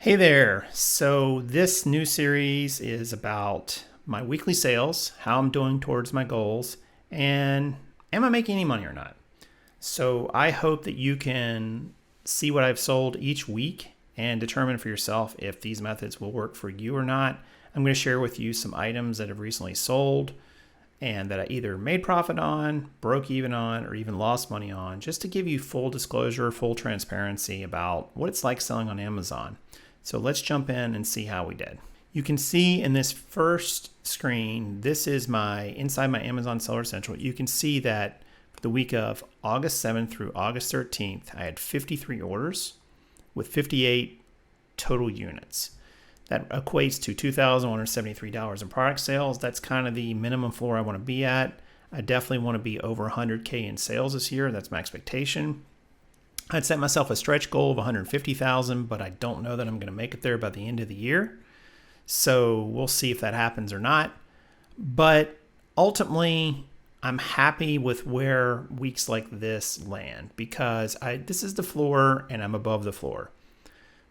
Hey there. So, this new series is about my weekly sales, how I'm doing towards my goals, and am I making any money or not? So, I hope that you can see what I've sold each week and determine for yourself if these methods will work for you or not. I'm going to share with you some items that have recently sold and that I either made profit on, broke even on, or even lost money on, just to give you full disclosure, full transparency about what it's like selling on Amazon. So let's jump in and see how we did. You can see in this first screen, this is inside my Amazon Seller Central. You can see that for the week of August 7th through August 13th, I had 53 orders with 58 total units. That equates to $2,173 in product sales. That's kind of the minimum floor I want to be at. I definitely want to be over 100K in sales this year. That's my expectation. I'd set myself a stretch goal of 150,000, but I don't know that I'm going to make it there by the end of the year. So we'll see if that happens or not. But ultimately, I'm happy with where weeks like this land because this is the floor and I'm above the floor.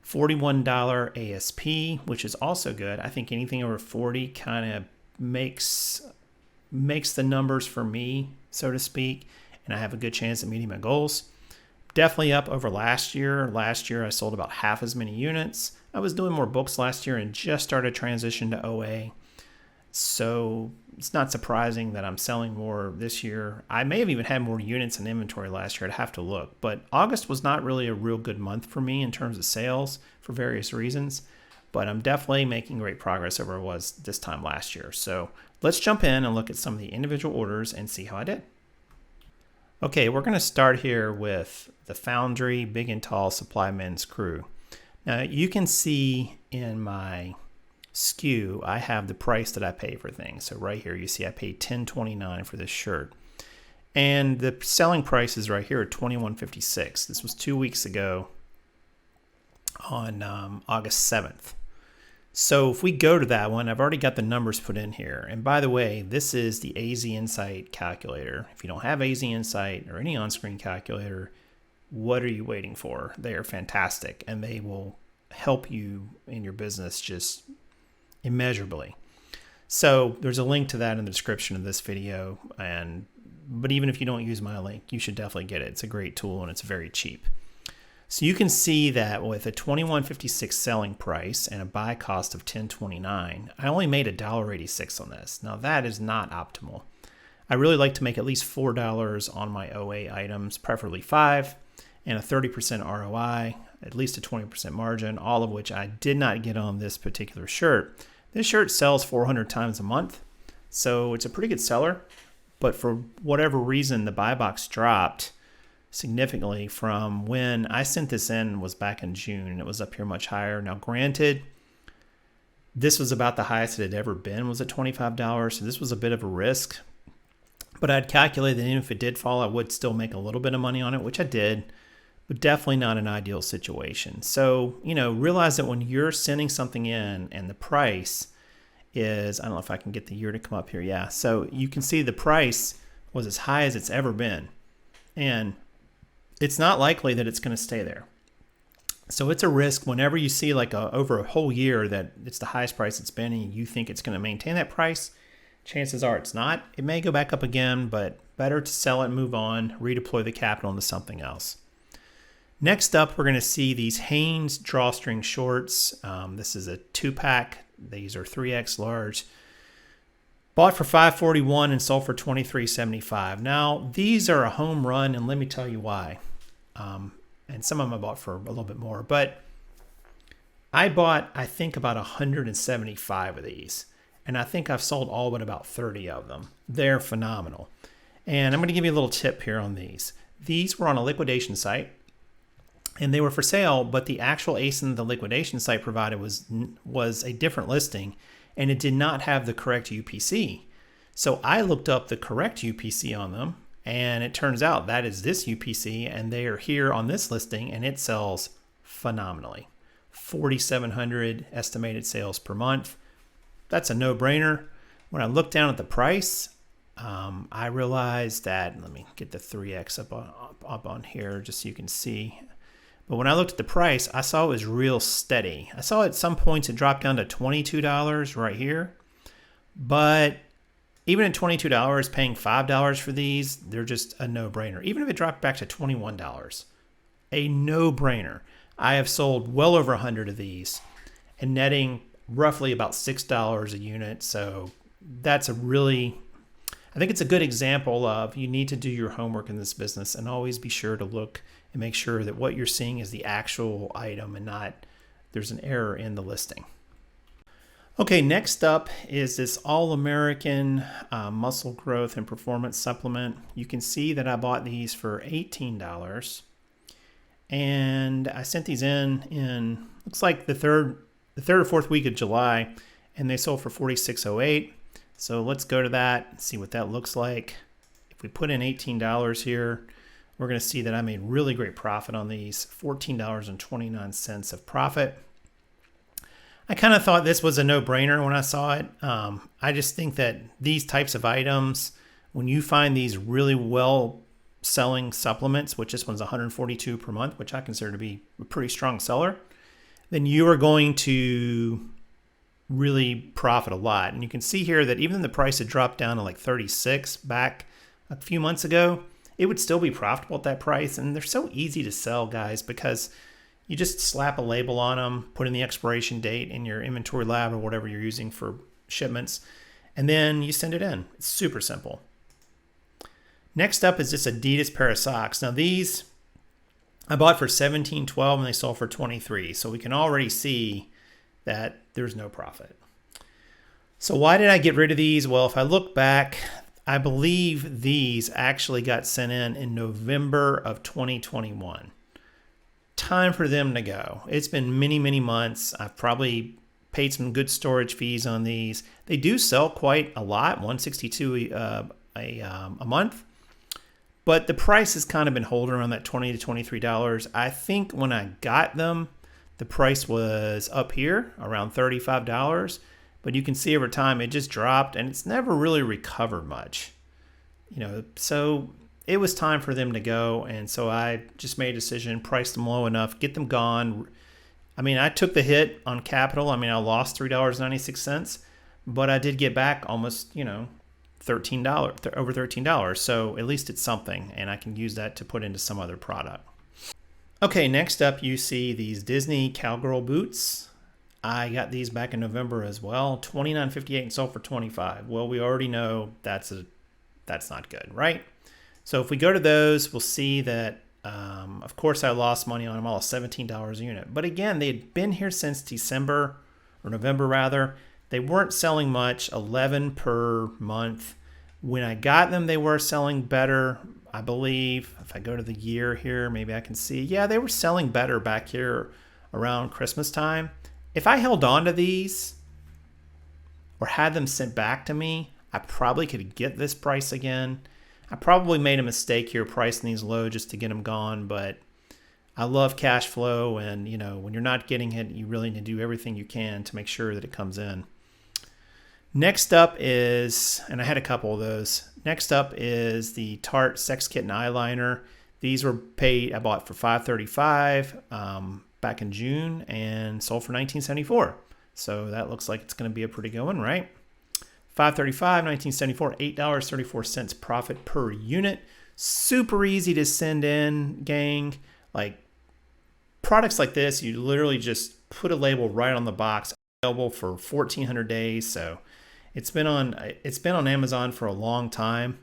$41 ASP, which is also good. I think anything over 40 kind of makes the numbers for me, so to speak, and I have a good chance of meeting my goals. Definitely up over last year. Last year I sold about half as many units. I was doing more books last year and just started transition to OA. So it's not surprising that I'm selling more this year. I may have even had more units in inventory last year. I'd have to look. But August was not really a real good month for me in terms of sales for various reasons. But I'm definitely making great progress over what I was this time last year. So let's jump in and look at some of the individual orders and see how I did. Okay, we're going to start here with the Foundry Big and Tall Supply Men's Crew. Now you can see in my SKU, I have the price that I pay for things. So right here, you see I paid $10.29 for this shirt. And the selling price is right here at $21.56. This was 2 weeks ago on August 7th. So if we go to that one, I've already got the numbers put in here. And by the way, this is the AZ Insight calculator. If you don't have AZ Insight or any on-screen calculator, what are you waiting for? They are fantastic and they will help you in your business just immeasurably. So there's a link to that in the description of this video. But even if you don't use my link, you should definitely get it. It's a great tool and it's very cheap. So you can see that with a $21.56 selling price and a buy cost of $10.29, I only made $1.86 on this. Now that is not optimal. I really like to make at least $4 on my OA items, preferably 5, and a 30% ROI, at least a 20% margin, all of which I did not get on this particular shirt. This shirt sells 400 times a month, so it's a pretty good seller, but for whatever reason, the buy box dropped significantly from when I sent this in was back in June, and it was up here much higher. Now, granted, this was about the highest it had ever been, was at $25, so this was a bit of a risk, but I'd calculated that even if it did fall, I would still make a little bit of money on it, which I did, but definitely not an ideal situation. So, realize that when you're sending something in and the price is, I don't know if I can get the year to come up here. Yeah. So you can see the price was as high as it's ever been. And it's not likely that it's going to stay there. So it's a risk whenever you see over a whole year that it's the highest price it's been and you think it's going to maintain that price. Chances are it's not. It may go back up again, but better to sell it and move on, redeploy the capital into something else. Next up, we're going to see these Hanes drawstring shorts. This is a 2-pack. These are 3X large. Bought for $5.41 and sold for $23.75. Now, these are a home run, and let me tell you why. And some of them I bought for a little bit more, but I bought, I think, about 175 of these, and I think I've sold all but about 30 of them. They're phenomenal. And I'm going to give you a little tip here on these. These were on a liquidation site, and they were for sale, but the actual ASIN the liquidation site provided was a different listing, and it did not have the correct UPC. So I looked up the correct UPC on them, and it turns out that is this UPC, and they are here on this listing, and it sells phenomenally. 4,700 estimated sales per month. That's a no-brainer. When I looked down at the price, I realized that, let me get the 3X up on here just so you can see. But when I looked at the price, I saw it was real steady. I saw at some points it dropped down to $22 right here. But even at $22, paying $5 for these, they're just a no-brainer. Even if it dropped back to $21, a no-brainer. I have sold well over 100 of these and netting roughly about $6 a unit. So that's I think it's a good example of you need to do your homework in this business and always be sure to look and make sure that what you're seeing is the actual item and not there's an error in the listing. Okay, next up is this All-American Muscle Growth and Performance Supplement. You can see that I bought these for $18. And I sent these in looks like the third or fourth week of July, and they sold for $46.08. So let's go to that and see what that looks like. If we put in $18 here, we're going to see that I made really great profit on these, $14.29 of profit. I kind of thought this was a no-brainer when I saw it. I just think that these types of items, when you find these really well-selling supplements, which this one's $142 per month, which I consider to be a pretty strong seller, then you are going to really profit a lot. And you can see here that even the price had dropped down to like 36 back a few months ago, it would still be profitable at that price. And they're so easy to sell, guys, because you just slap a label on them, put in the expiration date in your inventory lab or whatever you're using for shipments, and then you send it in. It's super simple. Next up is this Adidas pair of socks. Now these I bought for $17.12 and they sold for $23. So we can already see that there's no profit. So why did I get rid of these? Well, if I look back, I believe these actually got sent in November of 2021. Time for them to go. It's been many, many months. I've probably paid some good storage fees on these. They do sell quite a lot, $162 a month. But the price has kind of been holding around that $20 to $23. I think when I got them, the price was up here around $35. But you can see over time it just dropped and it's never really recovered much. So it was time for them to go. And so I just made a decision, priced them low enough, get them gone. I mean, I took the hit on capital. I mean, I lost $3.96, but I did get back almost, $13, over $13. So at least it's something, and I can use that to put into some other product. Okay, next up you see these Disney Cowgirl boots. I got these back in November as well, $29.58 and sold for $25. Well, we already know that's not good, right? So if we go to those, we'll see that, of course, I lost money on them all, $17 a unit. But again, they had been here since December, or November rather. They weren't selling much, 11 per month. When I got them, they were selling better, I believe. If I go to the year here, maybe I can see. Yeah, they were selling better back here around Christmas time. If I held on to these or had them sent back to me, I probably could get this price again. I probably made a mistake here pricing these low just to get them gone, but I love cash flow, and when you're not getting it, you really need to do everything you can to make sure that it comes in. Next up is, and I had a couple of those, next up is the Tarte Sex Kitten Eyeliner. These were paid, I bought for $5.35 back in June and sold for $19.74. So that looks like it's going to be a pretty good one, right? $5.35, $19.74, $8.34 profit per unit. Super easy to send in, gang. Like products like this, you literally just put a label right on the box, available for 1,400 days. So it's been on Amazon for a long time,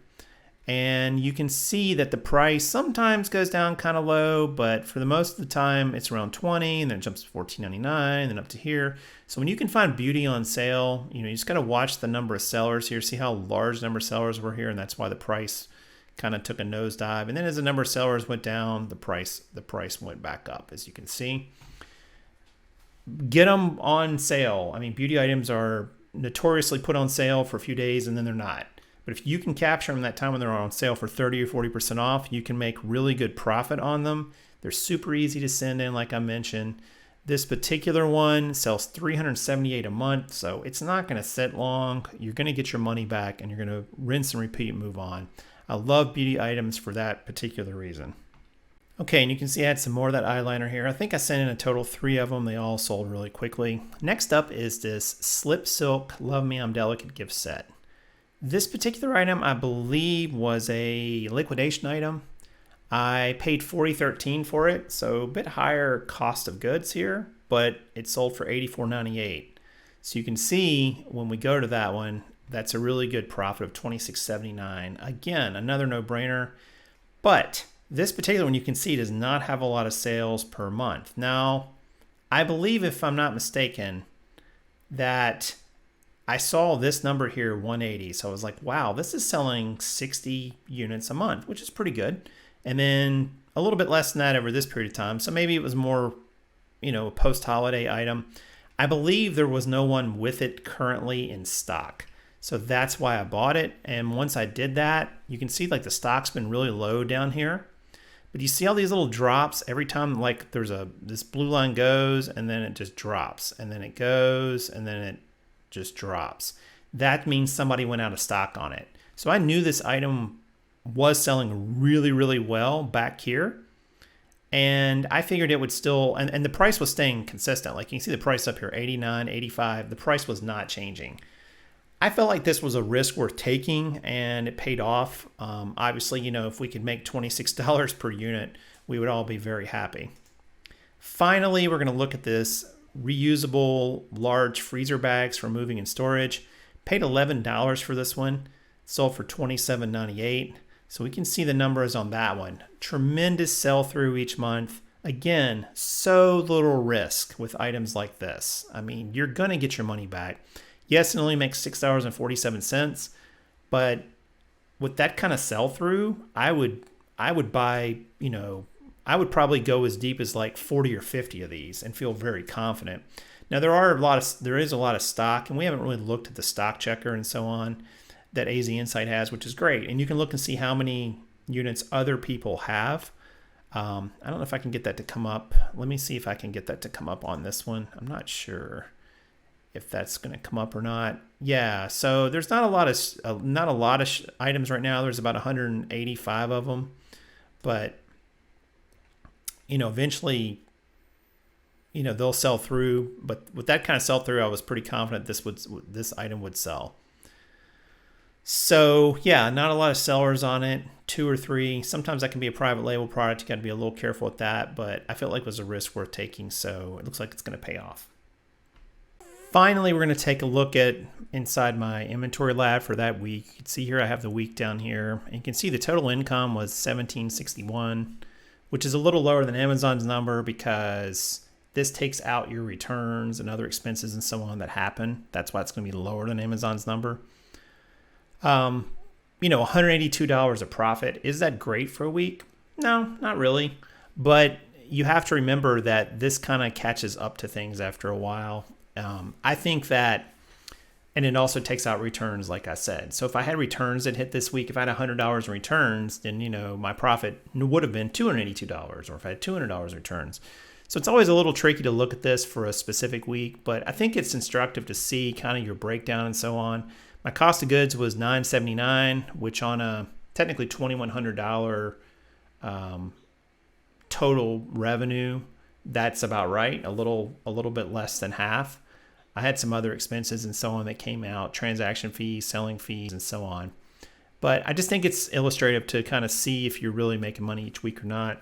and you can see that the price sometimes goes down kind of low, but for the most of the time it's around 20, and then it jumps to $14.99, then up to here. So when you can find beauty on sale, you just got to watch the number of sellers here, see how large the number of sellers were here, and that's why the price kind of took a nosedive. And then as the number of sellers went down, the price went back up, as you can see. Get them on sale. I mean, beauty items are notoriously put on sale for a few days and then they're not. But if you can capture them that time when they're on sale for 30 or 40% off, you can make really good profit on them. They're super easy to send in, like I mentioned. This particular one sells $378 a month, so it's not going to sit long. You're going to get your money back and you're going to rinse and repeat and move on. I love beauty items for that particular reason. Okay, and you can see I had some more of that eyeliner here. I think I sent in a total 3 of them. They all sold really quickly. Next up is this Slip Silk Love Me I'm Delicate gift set. This particular item, I believe, was a liquidation item. I paid $40.13 for it, so a bit higher cost of goods here, but it sold for $84.98. So you can see when we go to that one, that's a really good profit of $26.79. Again, another no-brainer, but this particular one you can see does not have a lot of sales per month. Now, I believe, if I'm not mistaken, that I saw this number here, 180. So I was like, wow, this is selling 60 units a month, which is pretty good. And then a little bit less than that over this period of time. So maybe it was more, a post-holiday item. I believe there was no one with it currently in stock. So that's why I bought it. And once I did that, you can see like the stock's been really low down here. But you see all these little drops every time, like this blue line goes and then it just drops, and then it goes and then it just drops. That means somebody went out of stock on it. So I knew this item was selling really, really well back here. And I figured it would still, and the price was staying consistent. Like you can see the price up here, 89, 85. The price was not changing. I felt like this was a risk worth taking, and it paid off. Obviously, if we could make $26 per unit, we would all be very happy. Finally, we're going to look at this reusable large freezer bags for moving and storage. Paid $11 for this one. Sold for $27.98. So we can see the numbers on that one. Tremendous sell through each month. Again, so little risk with items like this. I mean, you're going to get your money back. Yes, it only makes $6.47, but with that kind of sell through, I would buy, I would probably go as deep as like 40 or 50 of these and feel very confident. Now there is a lot of stock, and we haven't really looked at the stock checker and so on that AZ Insight has, which is great. And you can look and see how many units other people have. I don't know if I can get that to come up. Let me see if I can get that to come up on this one. I'm not sure if that's going to come up or not. Yeah, so there's not a lot of items right now. There's about 185 of them, but eventually, they'll sell through. But with that kind of sell through, I was pretty confident this item would sell. So yeah, not a lot of sellers on it, 2 or 3. Sometimes that can be a private label product. You got to be a little careful with that, but I felt like it was a risk worth taking. So it looks like it's going to pay off. Finally, we're going to take a look at inside my inventory lab for that week. You can see here I have the week down here. And you can see the total income was $17.61, which is a little lower than Amazon's number because this takes out your returns and other expenses and so on that happen. That's why it's going to be lower than Amazon's number. $182 of profit. Is that great for a week? No, not really. But you have to remember that this kind of catches up to things after a while. I think that, and it also takes out returns, like I said. So if I had returns that hit this week, if I had $100 in returns, then, my profit would have been $282, or if I had $200 returns. So it's always a little tricky to look at this for a specific week, but I think it's instructive to see kind of your breakdown and so on. My cost of goods was $9.79, which on a technically $2,100 total revenue, that's about right. A little bit less than half. I had some other expenses and so on that came out, transaction fees, selling fees, and so on. But I just think it's illustrative to kind of see if you're really making money each week or not.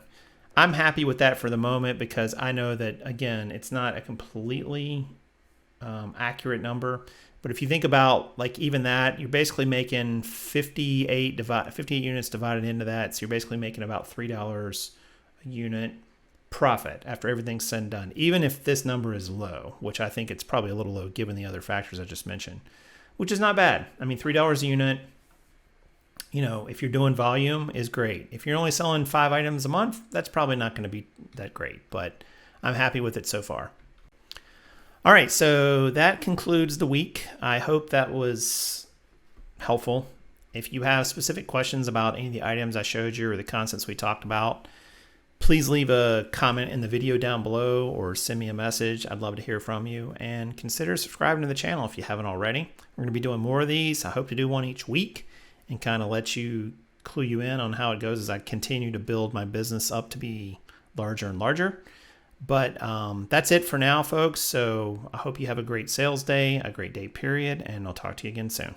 I'm happy with that for the moment because I know that, again, it's not a completely accurate number. But if you think about like even that, you're basically making 58 units divided into that. So you're basically making about $3 a unit profit after everything's said and done, even if this number is low, which I think it's probably a little low given the other factors I just mentioned, which is not bad. I mean, $3 a unit, if you're doing volume, is great. If you're only selling 5 items a month, that's probably not going to be that great, but I'm happy with it so far. All right, so that concludes the week. I hope that was helpful. If you have specific questions about any of the items I showed you or the concepts we talked about, please leave a comment in the video down below or send me a message. I'd love to hear from you, and consider subscribing to the channel if you haven't already. We're going to be doing more of these. I hope to do one each week and kind of let you clue you in on how it goes as I continue to build my business up to be larger and larger. But that's it for now, folks. So I hope you have a great sales day, a great day period, and I'll talk to you again soon.